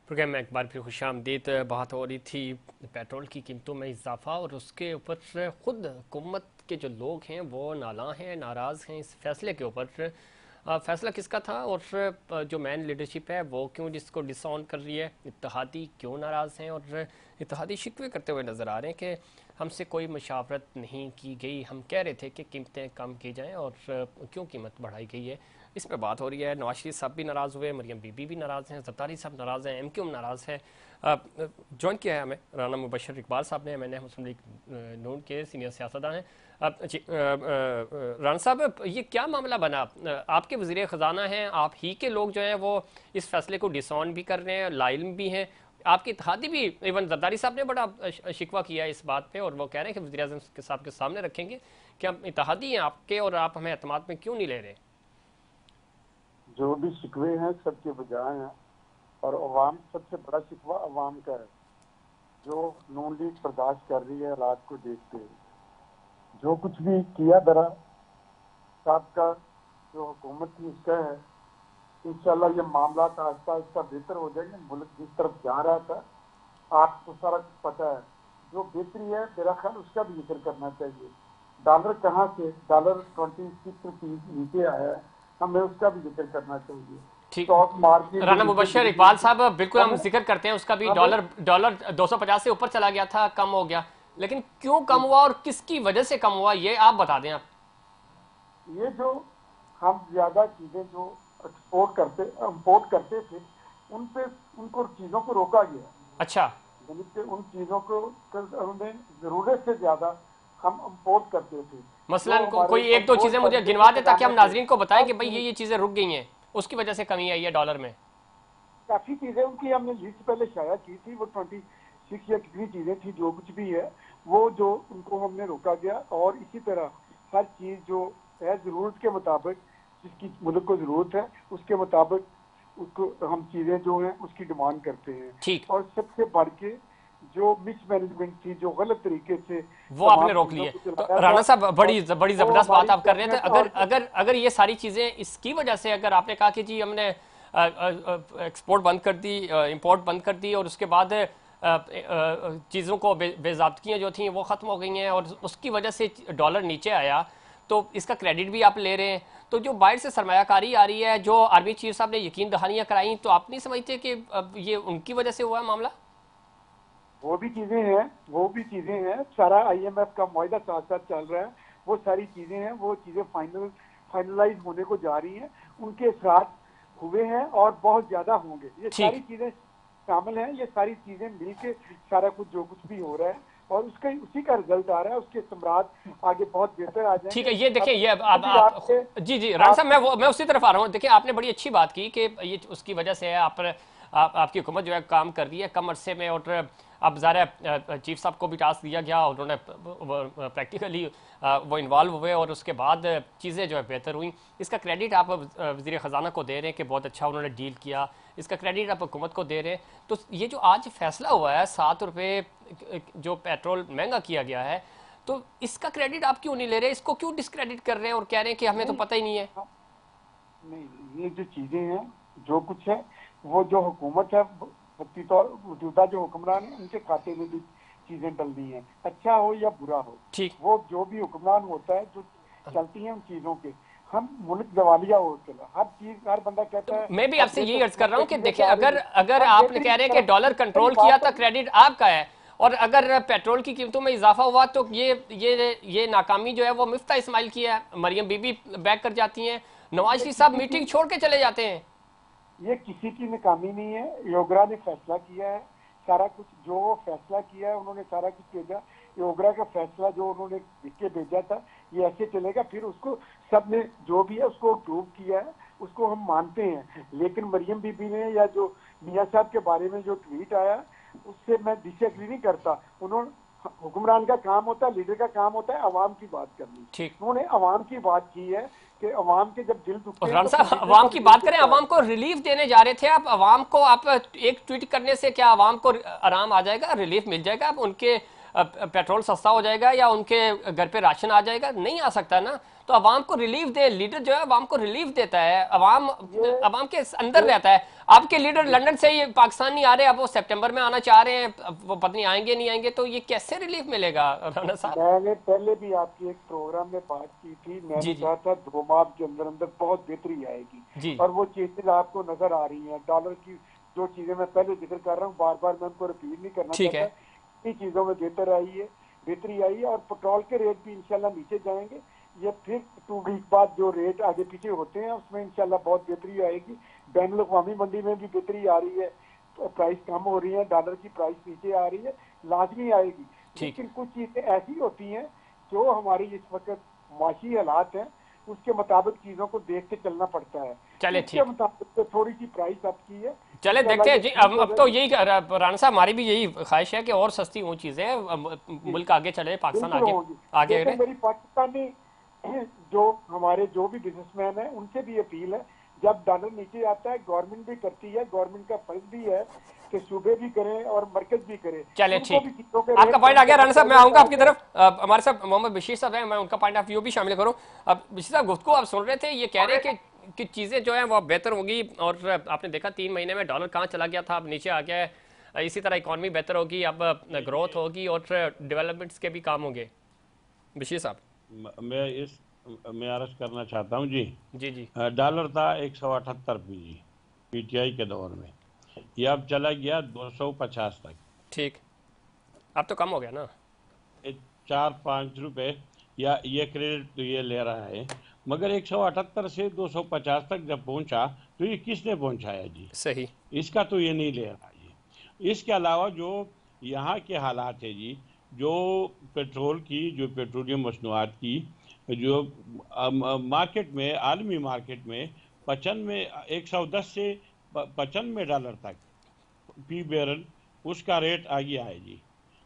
Programme में एक बार फिर खुशामदीद। बात हो रही थी पेट्रोल की कीमतों में इजाफा और उसके ऊपर खुद हुकूमत के जो लोग हैं वो नाला हैं, नाराज़ हैं इस फैसले के ऊपर। फैसला किसका था और जो मैन लीडरशिप है वो क्यों जिसको डिसऑन कर रही है, इत्तेहादी क्यों नाराज़ हैं और इत्तेहादी शिकवे करते हुए नज़र आ रहे हैं कि हमसे कोई मशावरत नहीं की गई, हम कह रहे थे कि कीमतें कम की जाएं और क्यों कीमत बढ़ाई गई है। इस पर बात हो रही है। नवाज शरीफ साहब भी नाराज़ हुए, मरियम बीबी भी नाराज़ हैं, जरदारी साहब नाराज़ हैं, एमक्यूएम नाराज़ है। ज्वाइन किया है हमें राना मुबशर इकबाल साहब ने, मैंने मुस्लिम लीग नून के सीनियर सियासतदान हैं। राना साहब, ये क्या मामला बना? आपके वज़ीर ख़जाना हैं, आप ही के लोग जो हैं वो इस फैसले को डिसऑन भी कर रहे हैं, लाइल भी हैं, आपके इत्तेहादी भी, इवन जरदारी साहब ने बड़ा शिकवा किया है इस बात पे और वो कह रहे हैं कि वज़ीर आज़म के साहब के सामने रखेंगे कि हम इत्तेहादी हैं आपके और आप हमें एतमाद में क्यों नहीं ले रहे। जो भी शिकवे हैं सबके बजाय हैं और अवाम, सबसे बड़ा शिकवा अवाम का है जो नून लीग बर्दाश्त कर रही है। रात को देखते हुए जो कुछ भी किया दरा साहब का जो हुकूमत थी उसका है, इंशाल्लाह ये मामला आहिस्ता आहिस्ता बेहतर हो जाएंगे। मुल्क जिस तरफ जा रहा था आपको सारा पता है, जो बेहतरी है मेरा ख्याल उसका भी जिक्र करना चाहिए। डॉलर कहाँ से डॉलर 26 रुपीज नीचे आया है, हमें उसका भी जिक्र करना चाहिए। ठीक, स्टॉक मार्केट राना मुबशर इकबाल साहब, बिल्कुल हम जिक्र करते हैं उसका भी। हमें डॉलर 250 से ऊपर चला गया था, कम हो गया, लेकिन क्यों कम हुआ और किसकी वजह से कम हुआ ये आप बता दें। आप ये जो हम ज्यादा चीजें जो इम्पोर्ट करते थे उन पे उनको चीजों को रोका गया। अच्छा, यानी कि उन चीजों को उन्हें जरूरत से ज्यादा हम इम्पोर्ट करते थे। मसलन कोई एक दो चीजें मुझे गिनवा दे ताकि हम नाजरीन को बताएं कि भाई ये चीजें रुक गई हैं, उसकी वजह से कमी आई है डॉलर में। काफी चीजें उनकी हमने लिस्ट पहले शाया की थी, वो 26 या कितनी चीजें थी, जो कुछ भी है वो जो उनको हमने रोका गया। और इसी तरह हर चीज जो है जरूरत के मुताबिक, जिसकी मुल्क को जरूरत है उसके मुताबिक उसको हम चीजें जो हैं उसकी डिमांड करते हैं। ठीक, और सबसे बढ़ के जो मिसमैनेजमेंट थी, जो गलत तरीके से वो आपने रोक लिए। तो राणा साहब, बड़ी जबरदस्त बात आप कर रहे थे। अगर अगर अगर ये सारी चीजें इसकी वजह से, अगर आपने कहा कि जी हमने एक्सपोर्ट बंद कर दी, इंपोर्ट बंद कर दी और उसके बाद चीज़ों को बेज़ाब्तियाँ जो थी वो ख़त्म हो गई हैं और उसकी वजह से डॉलर नीचे आया, तो इसका क्रेडिट भी आप ले रहे हैं। तो जो बाहर से सरमायाकारी आ रही है, जो आर्मी चीफ साहब ने यकीन दहानियाँ कराई, तो आप नहीं समझते कि ये उनकी वजह से हुआ है मामला? वो भी चीजें हैं, सारा आईएमएफ का मुआहदा साथ साथ चल रहा है, वो सारी चीजें हैं, वो चीजें फाइनलाइज होने को जा रही हैं, उनके साथ हुए हैं और बहुत ज्यादा होंगे। ये सारी चीजें शामिल हैं, ये सारी चीजें मिलके सारा कुछ जो कुछ भी हो रहा है और उसका उसी का रिजल्ट आ रहा है, उसके सम्राट आगे बहुत बेहतर आ जाएंगे। ठीक है, ये देखिए, ये आप जी जी राणा साहब, मैं उसी तरफ आ रहा हूँ। देखिए, आपने बड़ी अच्छी बात की कि ये उसकी वजह से है, आपकी हुकूमत जो है काम कर रही है कम अरसे में, और अब ज़ाहिर चीफ साहब को भी टास्क दिया गया, उन्होंने प्रैक्टिकली वो इन्वॉल्व हुए और उसके बाद चीज़ें जो है बेहतर हुई। इसका क्रेडिट आप वज़ीर ख़जाना को दे रहे हैं कि बहुत अच्छा उन्होंने डील किया, इसका क्रेडिट आप हुकूमत को दे रहे हैं। तो ये जो आज फैसला हुआ है 7 रुपये जो पेट्रोल महंगा किया गया है, तो इसका क्रेडिट आप क्यों नहीं ले रहे? इसको क्यों डिस्क्रेडिट कर रहे हैं और कह रहे हैं कि हमें तो पता ही नहीं है? नहीं, ये जो चीजें हैं, जो कुछ है, वो जो हुकूमत है, मौजूदा जो हुक्मरान है, उनके खाते में भी चीजें डलनी है, अच्छा हो या बुरा हो। ठीक, वो जो भी हुक्मरान होता है, जो चलती है उन चीजों के, हम मुल्क दवालिया हो चला, हर चीज, हर बंदा कहता है। मैं भी आपसे यही अर्ज कर रहा हूँ कि देखिए, अगर आप कह रहे हैं कि डॉलर कंट्रोल किया था, क्रेडिट आपका है, और अगर पेट्रोल की कीमतों में इजाफा हुआ तो ये नाकामी जो है वो मिफ्ता इस्माइल की है। मरियम बीबी बैक कर जाती हैं, नवाज शरीफ साहब मीटिंग छोड़ के चले जाते हैं। ये किसी की नाकामी नहीं है, योगरा ने फैसला किया है, सारा कुछ जो फैसला किया है उन्होंने सारा कुछ भेजा। योगरा का फैसला जो उन्होंने लिख के भेजा था, ये ऐसे चलेगा, फिर उसको सबने जो भी है उसको अप्रूव किया है, उसको हम मानते हैं। लेकिन मरियम बीबी ने या जो मियां साहब के बारे में जो ट्वीट आया, उससे मैं डिसएग्री नहीं करता। उन्होंने, हुक्मरान का काम होता है, लीडर का काम होता है अवाम की बात करनी। ठीक, उन्होंने अवाम की बात की है कि अवाम के जब दिल दुखते हैं, राना साहब, अवाम की बात करें, अवाम को रिलीफ देने जा रहे थे आप। अवाम को आप एक ट्वीट करने से क्या अवाम को आराम आ जाएगा, रिलीफ मिल जाएगा, आप उनके पेट्रोल सस्ता हो जाएगा या उनके घर पे राशन आ जाएगा? नहीं आ सकता ना। तो अवाम को रिलीफ दे, लीडर जो है अवाम को रिलीफ देता है, अवाम के अंदर रहता है। आपके लीडर लंदन से ये पाकिस्तान नहीं आ रहे, अब वो सितंबर में आना चाह रहे हैं, अब वो पता नहीं आएंगे नहीं आएंगे, तो ये कैसे रिलीफ मिलेगा राना साहब? मैंने पहले भी आपकी एक प्रोग्राम में बात की थी, मैंने जी जी कहा था 2 माह के अंदर अंदर बहुत बेहतरी आएगी, जी और वो चीजें आपको नजर आ रही हैं। डॉलर की जो चीजें मैं पहले जिक्र कर रहा हूँ, बार बार मैं उनको रिपीट नहीं करना ठीक चाहता, है। इन चीजों में बेहतरी आई है, और पेट्रोल के रेट भी इंशाल्लाह नीचे जाएंगे। ये फिर 2 वीक बाद जो रेट आगे पीछे होते हैं उसमें इंशाल्लाह बहुत बेहतरी आएगी। बैनुल अक़वामी मंडी में भी बेहतरी आ रही है, प्राइस कम हो रही है, डॉलर की प्राइस नीचे आ रही है, लाजमी आएगी। ठीक। लेकिन कुछ चीजें ऐसी होती हैं जो हमारी इस वक्त माशी हालात हैं, उसके मुताबिक चीजों को देख के चलना पड़ता है। चले उसके ठीक। मुताबिक तो थोड़ी सी प्राइस अप की है। चले देखते हैं जी। अब तो यही राना साहब हमारी भी यही ख्वाहिश है कि और सस्ती हो चीजें, मुल्क आगे चले, पाकिस्तान बिल्कुल आगे होगी। आगे लेकिन बढ़े। मेरी पाकिस्तानी जो हमारे जो भी बिजनेसमैन है उनसे भी अपील है, जब डॉलर नीचे आता है गवर्नमेंट भी करती है, गवर्नमेंट का फर्ज भी है कि सूबे भी करें और मरकज भी करे, चले उनको ठीक। भी चीजों के आपका रेट पॉइंट आ गया राना साहब, मैं आऊंगा आपकी चाहिए। तरफ। हमारे साथ मोहम्मद बशीर साहब हैं, मैं उनका पॉइंट ऑफ व्यू भी शामिल करूं। अब बशीर साहब गुफ्तगू आप सुन रहे थे, ये कह रहे हैं कि चीजें जो है वो बेहतर होगी, और आपने देखा 3 महीने में डॉलर कहाँ चला गया था, अब नीचे आ गया है। इसी तरह इकॉनमी बेहतर होगी, अब ग्रोथ होगी और डेवलपमेंट्स के भी काम होंगे। बशीर साहब। मैं अर्ज करना चाहता हूँ जी। जी जी डॉलर था 178 जी पीटीआई के दौर में, ये अब चला गया 250 तक। ठीक। अब तो कम हो गया ना। 4-5 रुपए या ये क्रेडिट तो ये ले रहा है, मगर 178 से 250 तक जब पहुंचा तो ये किसने पहुंचाया जी? सही। इसका तो ये नहीं ले रहा जी। इसके अलावा जो यहाँ के हालात है जी, जो पेट्रोल की, जो पेट्रोलियम मसनूआत की, जो मार्केट में, आलमी मार्केट में 110 से $95 तक पी बैरल उसका रेट आ गया है जी।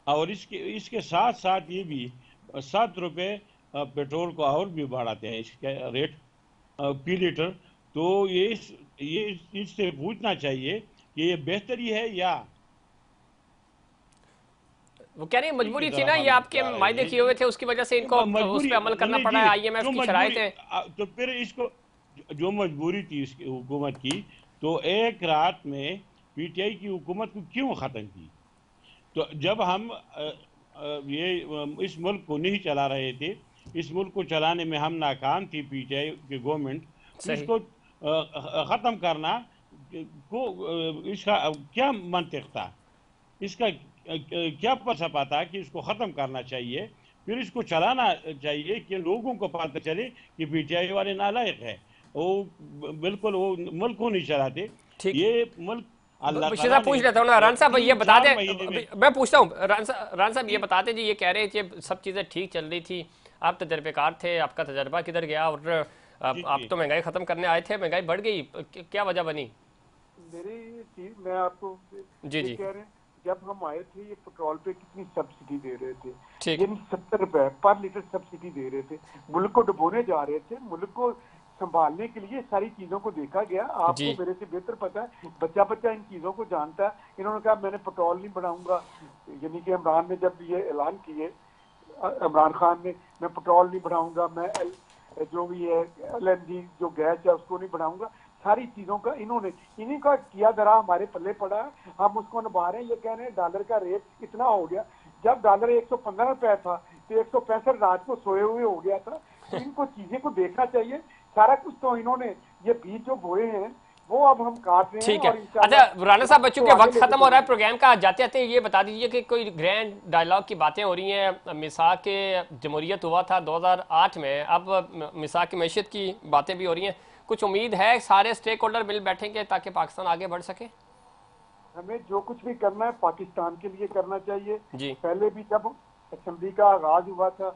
और इसके साथ साथ ये भी 7 रुपये पेट्रोल को और भी बढ़ाते हैं इसके रेट पी लीटर। तो ये इससे पूछना चाहिए कि ये बेहतरी है या वो कह रही मजबूरी थी ना, ये आपके वायदे किए हुए थे, उसकी वजह से इनको उस पर अमल करना पड़ा है, आईएमएफ की शराइतें। तो फिर इसको जो मजबूरी थी इसकी हुकूमत की, तो एक रात में पीटीआई की हुकूमत को क्यों ख़त्म की? तो जब हम इस मुल्क को नहीं चला रहे थे, इस मुल्क को चलाने में हम नाकाम थी, पीटीआई की गवर्नमेंट, तो इसको ख़त्म करना को इसका क्या मंतिक था, इसका क्या फलसफा था कि इसको ख़त्म करना चाहिए, फिर इसको चलाना चाहिए कि लोगों को पता चले कि पीटीआई वाले नालायक है, वो बिल्कुल वो मुल्क को नहीं चलाते। ये मुल्क बशीर साहब पूछ लेता हूँ ना, रान साहब ये बता दें, मैं पूछता हूँ रान साहब ये बताते जी, ये कह रहे हैं कि सब चीज़ें ठीक चल रही थी, आप तजर्बेकार थे, आपका तजर्बा किधर गया, और आप तो महंगाई ख़त्म करने आए थे, महंगाई बढ़ गई, क्या वजह बनी? मेरी चीज मैं आपको जी जी कह रहे हैं, जब हम आए थे ये पेट्रोल पे कितनी सब्सिडी दे रहे थे, ठीक। यानी 70 रुपए पर लीटर सब्सिडी दे रहे थे, मुल्क को डुबोने जा रहे थे। मुल्क को संभालने के लिए सारी चीजों को देखा गया, आपको मेरे से बेहतर पता है, बच्चा बच्चा इन चीजों को जानता है। इन्होंने कहा मैंने पेट्रोल नहीं बढ़ाऊंगा, यानी कि इमरान ने जब ये ऐलान किए, इमरान खान ने, मैं पेट्रोल नहीं बढ़ाऊंगा, मैं जो भी है LNG जो गैस है उसको नहीं बढ़ाऊंगा, सारी चीजों का इन्हीं का किया धरा हमारे पल्ले पड़ा है, हम उसको निभा रहे हैं। ये कह रहे हैं डॉलर का रेट इतना हो गया, जब डॉलर 115 रुपए था तो 165 रात को सोए हुए हो गया था। तो इनको चीजें को देखना चाहिए, सारा कुछ तो इन्होंने ये बीज जो बोए हैं वो अब हम काट रहे हैं। ठीक है। अच्छा राना साहब, बच्चों के वक्त खत्म हो रहा है प्रोग्राम का, जाते जाते ये बता दीजिए कि कोई ग्रैंड डायलॉग की बातें हो रही हैं, मिसाक के जमहूरियत हुआ था 2008 में, अब मिसाक की मैशियत की बातें भी हो रही हैं, कुछ उम्मीद है सारे स्टेक होल्डर मिल बैठेंगे ताकि पाकिस्तान आगे बढ़ सके? हमें जो कुछ भी करना है पाकिस्तान के लिए करना चाहिए जी। पहले भी जब असेंबली का आगाज हुआ था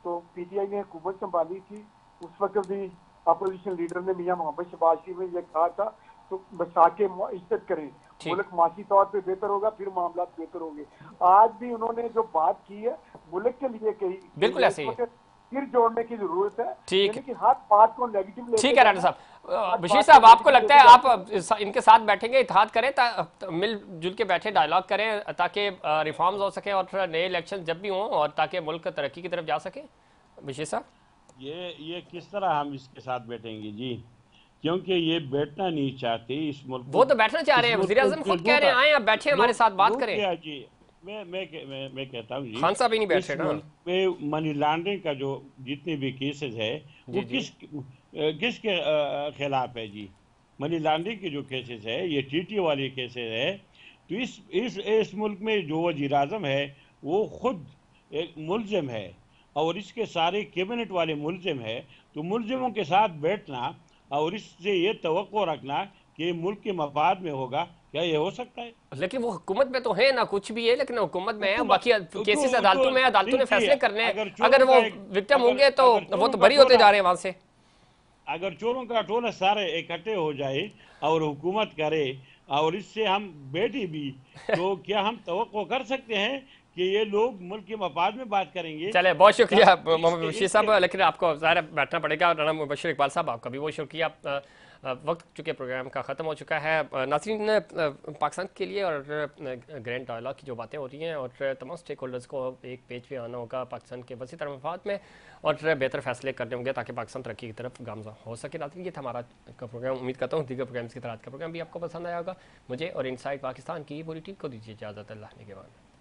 तो पीटीआई ने हुकूमत संभाली थी, उस वक्त भी अपोजिशन लीडर ने मियां मोहम्मद शहबाज शरीफ ने यह कहा था तो बसाके इज्जत करें, मुल्क माशी तौर पे बेहतर होगा, फिर मामला बेहतर होंगे। आज भी उन्होंने जो बात की है मुल्क के लिए कही, बिल्कुल ऐसे ही फिर जोड़ने की जरूरत है। ठीक, यानी कि हर बात को नेगेटिव। ठीक है राना साहब। बशीर साहब, आपको लगता है आप इनके साथ बैठेंगे, इत्तेहाद करें, मिलजुल के बैठे डायलॉग करें ताकि रिफॉर्म्स हो सके और नए इलेक्शन जब भी हों और ताकि मुल्क तरक्की की तरफ जा सके? बशीर साहब ये किस तरह हम इसके साथ बैठेंगे जी, क्योंकि ये बैठना नहीं चाहते इस मुल्क वो को। तो बैठना चाह रहे इस हैं, मुल्क वजीर को आजम खुद कह रहे हैं आए आप बैठे हमारे साथ बात करें। क्या जी, मैं कहता हूँ जी, खान साहब ही नहीं बैठ इस रहे ना। मुल्क में मनी लॉन्ड्रिंग का जो जितने भी केसेस है वो जी जी। किसके खिलाफ है जी? मनी लॉन्ड्रिंग के जो केसेस है, ये टीटी वाले केसेस है, तो इस मुल्क में जो वजीर आजम है वो खुद एक मुलजिम है और इसके सारे कैबिनेट वाले मुलजिम है। तो मुलजिमों के साथ बैठना और इससे ये तवक्को रखना कि मुल्क के मफाद में होगा, क्या ये हो सकता है? लेकिन वो हुकूमत में तो है ना, कुछ भी है लेकिन हुकूमत में है, हुकूमत बाकी केसेस अदालतों में है, अदालतों ने फैसले करने हैं। अगर वो विक्टिम होंगे तो वो तो बरी होते जा रहे हैं वहां से। अगर चोरों का टोला सारे इकट्ठे हो जाए और हुकूमत करे और इससे हम बैठे भी, तो क्या हम तवक्को कर सकते हैं कि ये लोग मुल्क के मफाद में बात करेंगे? चले, बहुत शुक्रिया मोहम्मद इसके बशीर इसके साहब, लेकिन आपको ज़ाहिर है बैठना पड़ेगा। राना मुबशिर इकबाल साहब, आपका भी बहुत शुक्रिया। वक्त चूँकि प्रोग्राम का ख़त्म हो चुका है। नाज़रीन, पाकिस्तान के लिए और ग्रैंड डायलॉग की जो बातें हो रही हैं और तमाम स्टेक होल्डर्स को एक पेज पे आना होगा पाकिस्तान के वसी तरह मफाद में और बेहतर फैसले करने होंगे ताकि पाकिस्तान तरक्की की तरफ गामज़न हो सके। नाज़रीन, ये था हमारा का प्रोग्राम। उम्मीद करता हूँ दीगर प्रोग्राम्स की तरह आज का प्रोग्राम भी आपको पसंद आया होगा। मुझे और इनसाइड पाकिस्तान की पूरी टीम को दीजिए इजाज़त। अल्लाह ने के बाद।